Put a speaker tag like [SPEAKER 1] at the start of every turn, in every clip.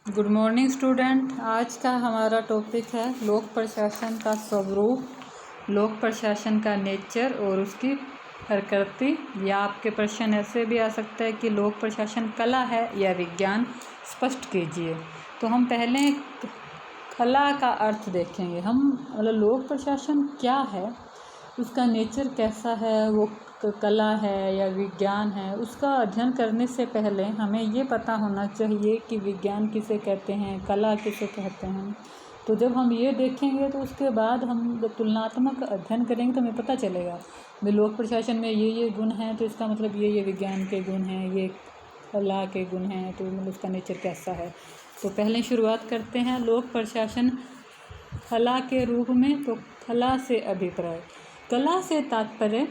[SPEAKER 1] Good morning student. आज का हमारा टॉपिक है लोक प्रशासन का स्वरूप, लोक प्रशासन का नेचर और उसकी प्रकृति। या आपके प्रश्न ऐसे भी आ सकता है कि लोक प्रशासन कला है या विज्ञान, स्पष्ट कीजिए। तो हम पहले कला का अर्थ देखेंगे। हम मतलब लोक प्रशासन क्या है, उसका नेचर कैसा है, वो कला है या विज्ञान है, उसका अध्ययन करने से पहले हमें ये पता होना चाहिए कि विज्ञान किसे कहते हैं, कला किसे कहते हैं। तो जब हम ये देखेंगे तो उसके बाद हम जब तुलनात्मक अध्ययन करेंगे तो हमें पता चलेगा भाई लोक प्रशासन में ये गुण हैं, तो इसका मतलब ये विज्ञान के गुण हैं, ये कला के गुण हैं, तो मतलब उसका नेचर कैसा है। तो पहले शुरुआत करते हैं लोक प्रशासन कला के रूप में। तो कला से अभिप्राय, कला से तात्पर्य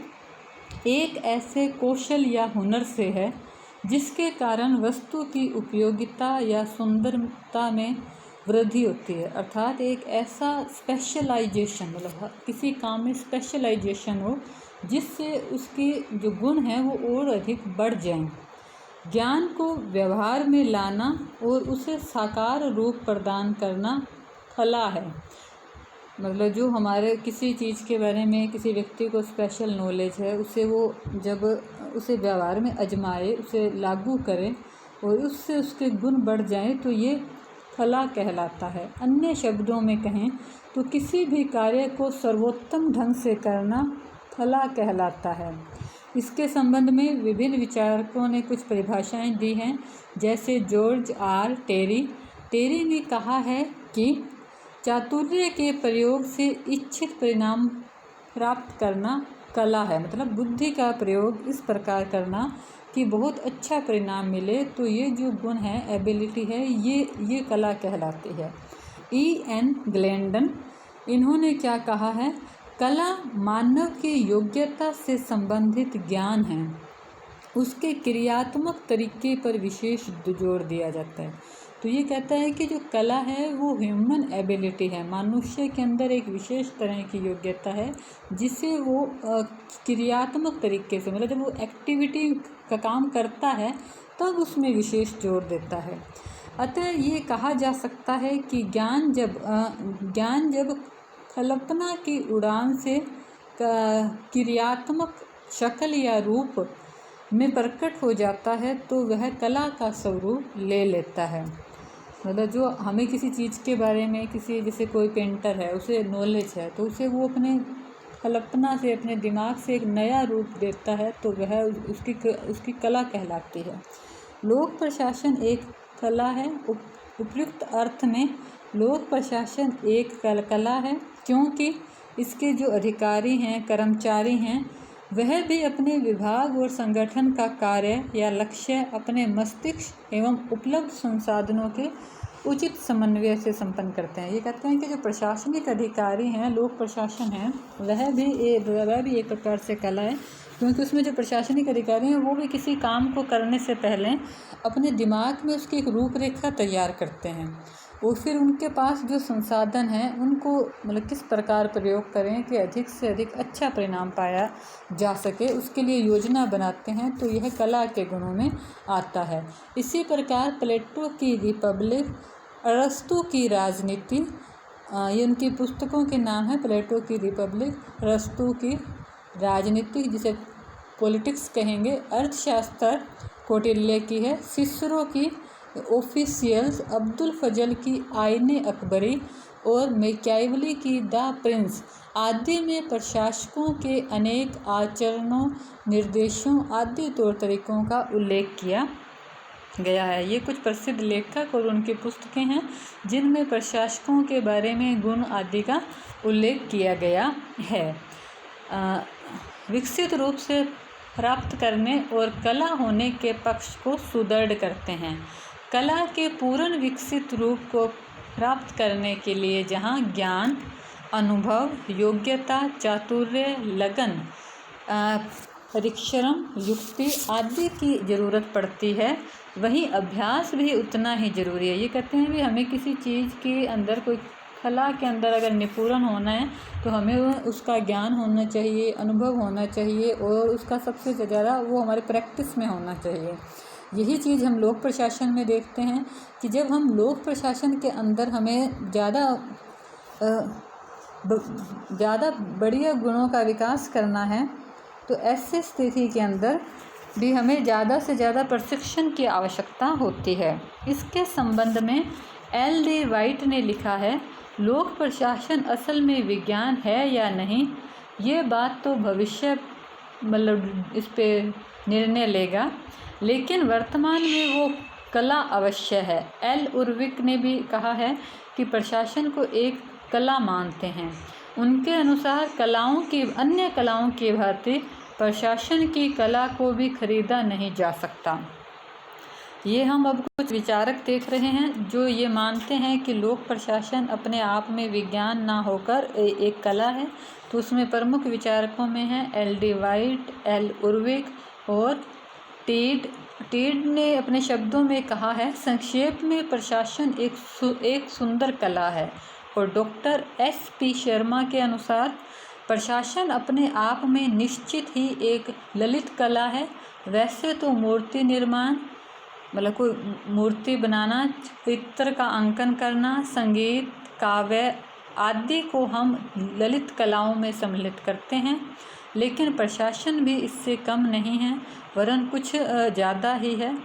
[SPEAKER 1] एक ऐसे कौशल या हुनर से है जिसके कारण वस्तु की उपयोगिता या सुंदरता में वृद्धि होती है। अर्थात एक ऐसा स्पेशलाइजेशन, मतलब किसी काम में स्पेशलाइजेशन हो जिससे उसकी जो गुण हैं वो और अधिक बढ़ जाएं। ज्ञान को व्यवहार में लाना और उसे साकार रूप प्रदान करना कला है। मतलब जो हमारे किसी चीज़ के बारे में किसी व्यक्ति को स्पेशल नॉलेज है, उसे वो जब उसे व्यवहार में आजमाए, उसे लागू करे और उससे उसके गुण बढ़ जाए तो ये कला कहलाता है। अन्य शब्दों में कहें तो किसी भी कार्य को सर्वोत्तम ढंग से करना कला कहलाता है। इसके संबंध में विभिन्न विचारकों ने कुछ परिभाषाएं दी हैं, जैसे जॉर्ज आर टेरी ने कहा है कि चातुर्य के प्रयोग से इच्छित परिणाम प्राप्त करना कला है। मतलब बुद्धि का प्रयोग इस प्रकार करना कि बहुत अच्छा परिणाम मिले, तो ये जो गुण है, एबिलिटी है, ये कला कहलाती है। E.N. ग्लेंडन, इन्होंने क्या कहा है, कला मानव की योग्यता से संबंधित ज्ञान है, उसके क्रियात्मक तरीके पर विशेष जोर दिया जाता है। तो ये कहता है कि जो कला है वो ह्यूमन एबिलिटी है, मनुष्य के अंदर एक विशेष तरह की योग्यता है जिसे वो क्रियात्मक तरीके से, मतलब जब वो एक्टिविटी का काम करता है तब उसमें विशेष जोर देता है। अतः ये कहा जा सकता है कि ज्ञान जब कल्पना की उड़ान से क्रियात्मक शक्ल या रूप में प्रकट हो जाता है तो वह कला का स्वरूप ले लेता है। मतलब जो हमें किसी चीज़ के बारे में, किसी जैसे कोई पेंटर है, उसे नॉलेज है, तो उसे वो अपने कल्पना से, अपने दिमाग से एक नया रूप देता है, तो वह उसकी कला कहलाती है। लोक प्रशासन एक कला है। उपयुक्त अर्थ में लोक प्रशासन एक कला है क्योंकि इसके जो अधिकारी हैं, कर्मचारी हैं, वह भी अपने विभाग और संगठन का कार्य या लक्ष्य अपने मस्तिष्क एवं उपलब्ध संसाधनों के उचित समन्वय से संपन्न करते हैं। ये कहते हैं कि जो प्रशासनिक अधिकारी हैं, लोक प्रशासन है, वह भी एक प्रकार से कला है, क्योंकि उसमें जो प्रशासनिक अधिकारी हैं वो भी किसी काम को करने से पहले अपने दिमाग में उसकी एक रूपरेखा तैयार करते हैं और फिर उनके पास जो संसाधन हैं उनको मतलब किस प्रकार प्रयोग करें कि अधिक से अधिक अच्छा परिणाम पाया जा सके, उसके लिए योजना बनाते हैं। तो यह कला के गुणों में आता है। इसी प्रकार प्लेटो की रिपब्लिक, अरस्तु की राजनीति, ये उनकी पुस्तकों के नाम है, प्लेटो की रिपब्लिक, अरस्तु की राजनीति जिसे पॉलिटिक्स कहेंगे, अर्थशास्त्र कौटिल्य की है, सिसरो की ऑफिशियल्स, अब्दुल फजल की आईने अकबरी और मैकियावेली की द प्रिंस आदि में प्रशासकों के अनेक आचरणों, निर्देशों आदि तौर तरीकों का उल्लेख किया गया है। ये कुछ प्रसिद्ध लेखक और उनकी पुस्तकें हैं जिनमें प्रशासकों के बारे में गुण आदि का उल्लेख किया गया है। विकसित रूप से प्राप्त करने और कला होने के पक्ष को सुदृढ़ करते हैं। कला के पूर्ण विकसित रूप को प्राप्त करने के लिए जहाँ ज्ञान, अनुभव, योग्यता, चातुर्य, लगन, परिश्रम, युक्ति आदि की ज़रूरत पड़ती है, वहीं अभ्यास भी उतना ही ज़रूरी है। ये कहते हैं भी हमें किसी चीज़ के अंदर, कोई कला के अंदर अगर निपुण होना है तो हमें उसका ज्ञान होना चाहिए, अनुभव होना चाहिए और उसका सबसे ज़्यादा वो हमारे प्रैक्टिस में होना चाहिए। यही चीज़ हम लोक प्रशासन में देखते हैं कि जब हम लोक प्रशासन के अंदर हमें ज़्यादा बढ़िया गुणों का विकास करना है, तो ऐसी स्थिति के अंदर भी हमें ज़्यादा से ज़्यादा प्रशिक्षण की आवश्यकता होती है। इसके संबंध में L.D. वाइट ने लिखा है, लोक प्रशासन असल में विज्ञान है या नहीं, ये बात तो भविष्य इस पे निर्णय लेगा, लेकिन वर्तमान में वो कला अवश्य है। एल उर्विक ने भी कहा है कि प्रशासन को एक कला मानते हैं। उनके अनुसार अन्य कलाओं की भांति प्रशासन की कला को भी खरीदा नहीं जा सकता। ये हम अब कुछ विचारक देख रहे हैं जो ये मानते हैं कि लोक प्रशासन अपने आप में विज्ञान ना होकर एक कला है। तो उसमें प्रमुख विचारकों में हैं L.D. White, L. उर्विक और टीड ने अपने शब्दों में कहा है, संक्षेप में प्रशासन एक सुंदर कला है। और डॉक्टर S.P. शर्मा के अनुसार प्रशासन अपने आप में निश्चित ही एक ललित कला है। वैसे तो मूर्ति निर्माण कोई मूर्ति बनाना, चित्र का अंकन करना, संगीत, काव्य आदि को हम ललित कलाओं में सम्मिलित करते हैं, लेकिन प्रशासन भी इससे कम नहीं है, वरन कुछ ज़्यादा ही है।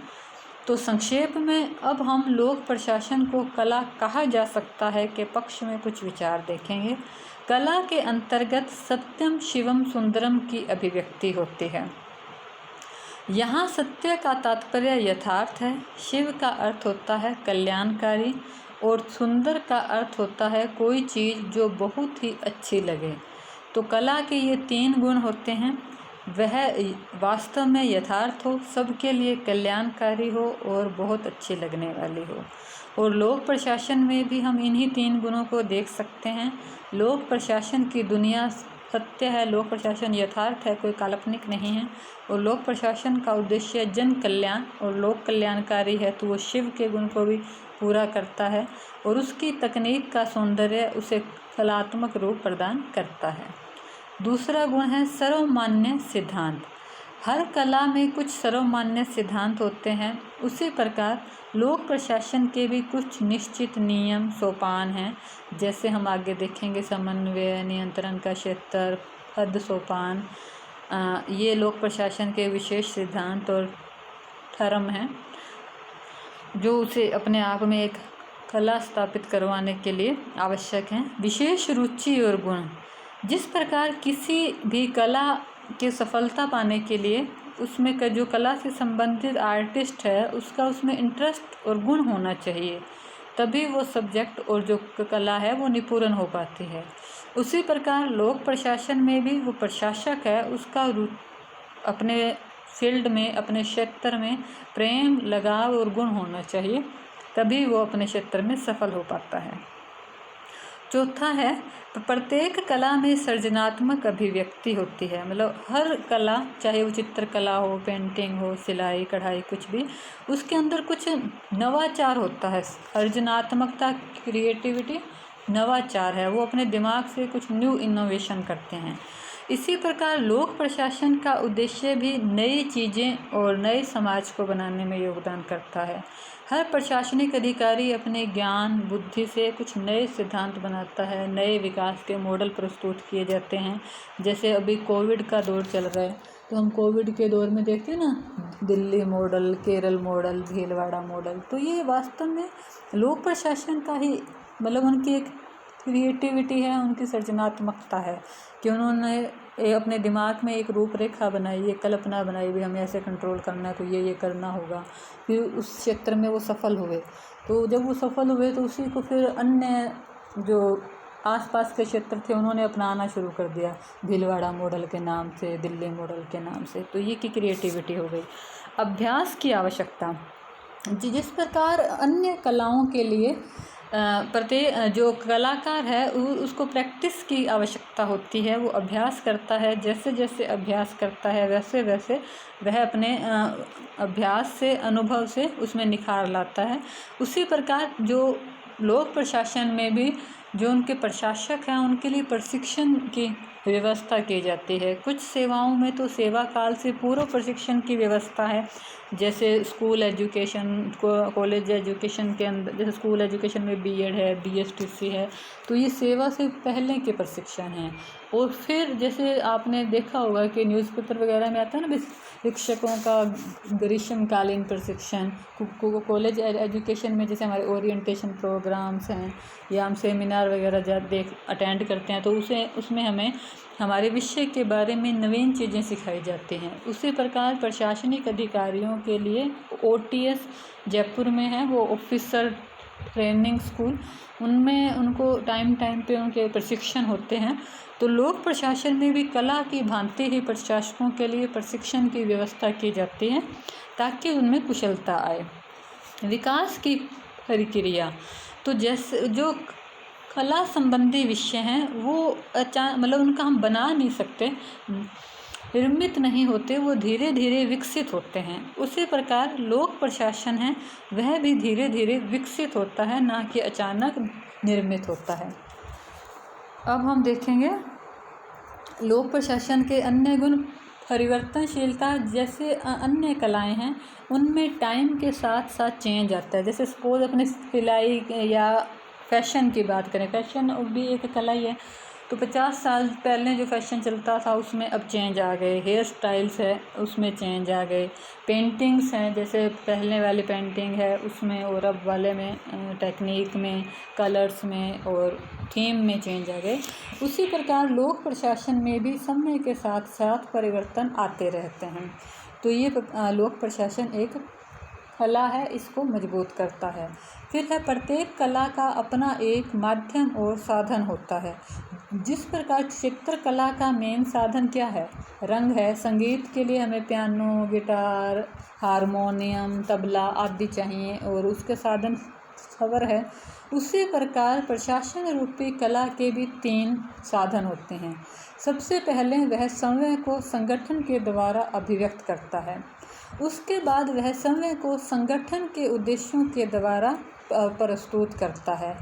[SPEAKER 1] तो संक्षेप में अब हम लोक प्रशासन को कला कहा जा सकता है के पक्ष में कुछ विचार देखेंगे। कला के अंतर्गत सत्यम शिवम सुंदरम की अभिव्यक्ति होती है। यहाँ सत्य का तात्पर्य यथार्थ है, शिव का अर्थ होता है कल्याणकारी और सुंदर का अर्थ होता है कोई चीज़ जो बहुत ही अच्छी लगे। तो कला के ये 3 गुण होते हैं, वह वास्तव में यथार्थ हो, सबके लिए कल्याणकारी हो और बहुत अच्छी लगने वाली हो। और लोक प्रशासन में भी हम इन्हीं 3 गुणों को देख सकते हैं। लोक प्रशासन की दुनिया सत्य है, लोक प्रशासन यथार्थ है, कोई काल्पनिक नहीं है। और लोक प्रशासन का उद्देश्य जन कल्याण और लोक कल्याणकारी है, तो वो शिव के गुण को भी पूरा करता है और उसकी तकनीक का सौंदर्य उसे कलात्मक रूप प्रदान करता है। दूसरा गुण है सर्वमान्य सिद्धांत। हर कला में कुछ सर्वमान्य सिद्धांत होते हैं, उसी प्रकार लोक प्रशासन के भी कुछ निश्चित नियम सोपान हैं। जैसे हम आगे देखेंगे समन्वय, नियंत्रण का क्षेत्र, पद सोपान, ये लोक प्रशासन के विशेष सिद्धांत और धर्म हैं जो उसे अपने आप में एक कला स्थापित करवाने के लिए आवश्यक हैं। विशेष रुचि और गुण, जिस प्रकार किसी भी कला की सफलता पाने के लिए उसमें जो कला से संबंधित आर्टिस्ट है उसका उसमें इंटरेस्ट और गुण होना चाहिए, तभी वो सब्जेक्ट और जो कला है वो निपुण हो पाती है। उसी प्रकार लोक प्रशासन में भी वो प्रशासक है, उसका अपने फील्ड में, अपने क्षेत्र में प्रेम, लगाव और गुण होना चाहिए, तभी वो अपने क्षेत्र में सफल हो पाता है। चौथा है प्रत्येक कला में सृजनात्मक अभिव्यक्ति होती है। हर कला, चाहे वो चित्रकला हो, पेंटिंग हो, सिलाई, कढ़ाई, कुछ भी, उसके अंदर कुछ नवाचार होता है। सृजनात्मकता, क्रिएटिविटी, नवाचार है, वो अपने दिमाग से कुछ न्यू इनोवेशन करते हैं। इसी प्रकार लोक प्रशासन का उद्देश्य भी नई चीज़ें और नए समाज को बनाने में योगदान करता है। हर प्रशासनिक अधिकारी अपने ज्ञान बुद्धि से कुछ नए सिद्धांत बनाता है, नए विकास के मॉडल प्रस्तुत किए जाते हैं। जैसे अभी कोविड का दौर चल रहा है, तो हम कोविड के दौर में देखते हैं ना, Delhi model, Kerala model, Bhilwara model, तो ये वास्तव में लोक प्रशासन का ही उनकी एक क्रिएटिविटी है, उनकी सृजनात्मकता है कि उन्होंने अपने दिमाग में एक रूपरेखा बनाई, एक कल्पना बनाई, भी हमें ऐसे कंट्रोल करना है, तो ये करना होगा। फिर उस क्षेत्र में वो सफल हुए, तो जब वो सफल हुए तो उसी को फिर अन्य जो आसपास के क्षेत्र थे उन्होंने अपनाना शुरू कर दिया, भीलवाड़ा मॉडल के नाम से, दिल्ली मॉडल के नाम से। तो ये की क्रिएटिविटी हो गई। अभ्यास की आवश्यकता, जिस प्रकार अन्य कलाओं के लिए जो कलाकार है उसको प्रैक्टिस की आवश्यकता होती है, वो अभ्यास करता है। जैसे जैसे अभ्यास करता है वैसे वैसे वह अपने अभ्यास से, अनुभव से उसमें निखार लाता है। उसी प्रकार जो लोक प्रशासन में भी जो उनके प्रशासक हैं उनके लिए प्रशिक्षण की व्यवस्था की जाती है। कुछ सेवाओं में तो सेवा काल से पूर्व प्रशिक्षण की व्यवस्था है, जैसे स्कूल एजुकेशन कॉलेज एजुकेशन के अंदर, जैसे स्कूल एजुकेशन में बीएड है, बीएसटीसी है, तो ये सेवा से पहले के प्रशिक्षण हैं। और फिर जैसे आपने देखा होगा कि न्यूज़पेपर वगैरह में आता है ना, शिक्षकों का ग्रीष्मकालीन प्रशिक्षण। कॉलेज एजुकेशन में जैसे हमारे ओरिएंटेशन प्रोग्राम्स हैं या हम सेमिनार वगैरह अटेंड करते हैं, तो उसमें हमें हमारे विषय के बारे में नवीन चीज़ें सिखाई जाती हैं। उसी प्रकार प्रशासनिक अधिकारियों के लिए ओटीएस जयपुर में है, वो ऑफिसर ट्रेनिंग स्कूल, उनमें उनको टाइम पे उनके प्रशिक्षण होते हैं। तो लोक प्रशासन में भी कला की भांति ही प्रशासकों के लिए प्रशिक्षण की व्यवस्था की जाती है ताकि उनमें कुशलता आए। विकास की प्रक्रिया, तो जैसे जो कला संबंधी विषय हैं वो मतलब उनका हम बना नहीं सकते, निर्मित नहीं होते, वो धीरे धीरे विकसित होते हैं। उसी प्रकार लोक प्रशासन है वह भी धीरे धीरे विकसित होता है, ना कि अचानक निर्मित होता है। अब हम देखेंगे लोक प्रशासन के अन्य गुण। परिवर्तनशीलता, जैसे अन्य कलाएं हैं उनमें टाइम के साथ साथ चेंज आता है। जैसे सपोज अपने सिलाई या फैशन की बात करें, फैशन भी एक कला ही है, तो 50 साल पहले जो फैशन चलता था उसमें अब चेंज आ गए। हेयर स्टाइल्स है उसमें चेंज आ गए। पेंटिंग्स हैं, जैसे पहले वाली पेंटिंग है उसमें और अब वाले में टेक्निक में, कलर्स में और थीम में चेंज आ गए। उसी प्रकार लोक प्रशासन में भी समय के साथ साथ परिवर्तन आते रहते हैं। तो ये लोक प्रशासन एक कला है, इसको मजबूत करता है। फिर है प्रत्येक कला का अपना एक माध्यम और साधन होता है। जिस प्रकार चित्रकला का मेन साधन क्या है, रंग है। संगीत के लिए हमें पियानो, गिटार, हारमोनियम, तबला आदि चाहिए और उसके साधन स्वर है। उसी प्रकार प्रशासन रूपी कला के भी 3 साधन होते हैं। सबसे पहले वह समय को संगठन के द्वारा अभिव्यक्त करता है, उसके बाद वह समय को संगठन के उद्देश्यों के द्वारा प्रस्तुत करता है,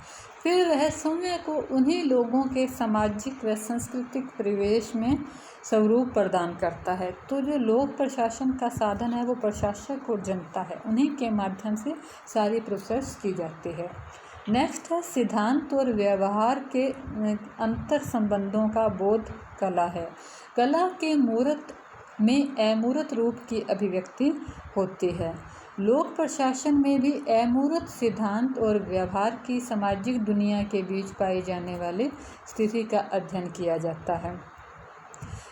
[SPEAKER 1] फिर वह समय को उन्हीं लोगों के सामाजिक व सांस्कृतिक परिवेश में स्वरूप प्रदान करता है। तो जो लोक प्रशासन का साधन है वो प्रशासक और जनता है, उन्हीं के माध्यम से सारी प्रोसेस की जाती है। नेक्स्ट है सिद्धांत और व्यवहार के अंतर संबंधों का बोध कला है। कला के मूर्त में अमूर्त रूप की अभिव्यक्ति होती है। लोक प्रशासन में भी अमूर्त सिद्धांत और व्यवहार की सामाजिक दुनिया के बीच पाई जाने वाली स्थिति का अध्ययन किया जाता है।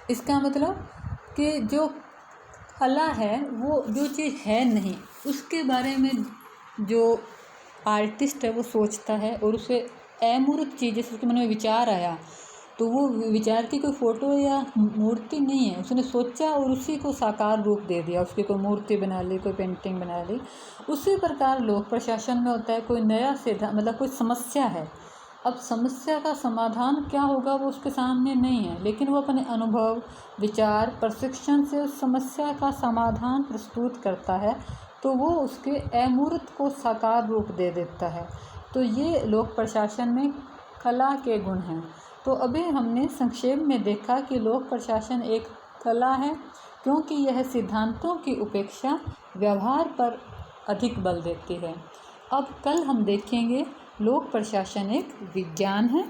[SPEAKER 1] इसका मतलब कि जो कला है वो जो चीज़ है नहीं उसके बारे में जो आर्टिस्ट है वो सोचता है और उसे अमूर्त चीज़, जैसे उसके मन में विचार आया तो वो विचार की कोई फ़ोटो या मूर्ति नहीं है, उसने सोचा और उसी को साकार रूप दे दिया, उसकी कोई मूर्ति बना ली, कोई पेंटिंग बना ली। उसी प्रकार लोक प्रशासन में होता है, कोई नया सिद्धांत, मतलब कोई समस्या है, अब समस्या का समाधान क्या होगा वो उसके सामने नहीं है, लेकिन वो अपने अनुभव, विचार, प्रशिक्षण से उस समस्या का समाधान प्रस्तुत करता है, तो वो उसके अमूर्त को साकार रूप दे देता है। तो ये लोक प्रशासन में कला के गुण हैं। तो अभी हमने संक्षेप में देखा कि लोक प्रशासन एक कला है क्योंकि यह सिद्धांतों की उपेक्षा व्यवहार पर अधिक बल देती है। अब कल हम देखेंगे लोक प्रशासन एक विज्ञान है।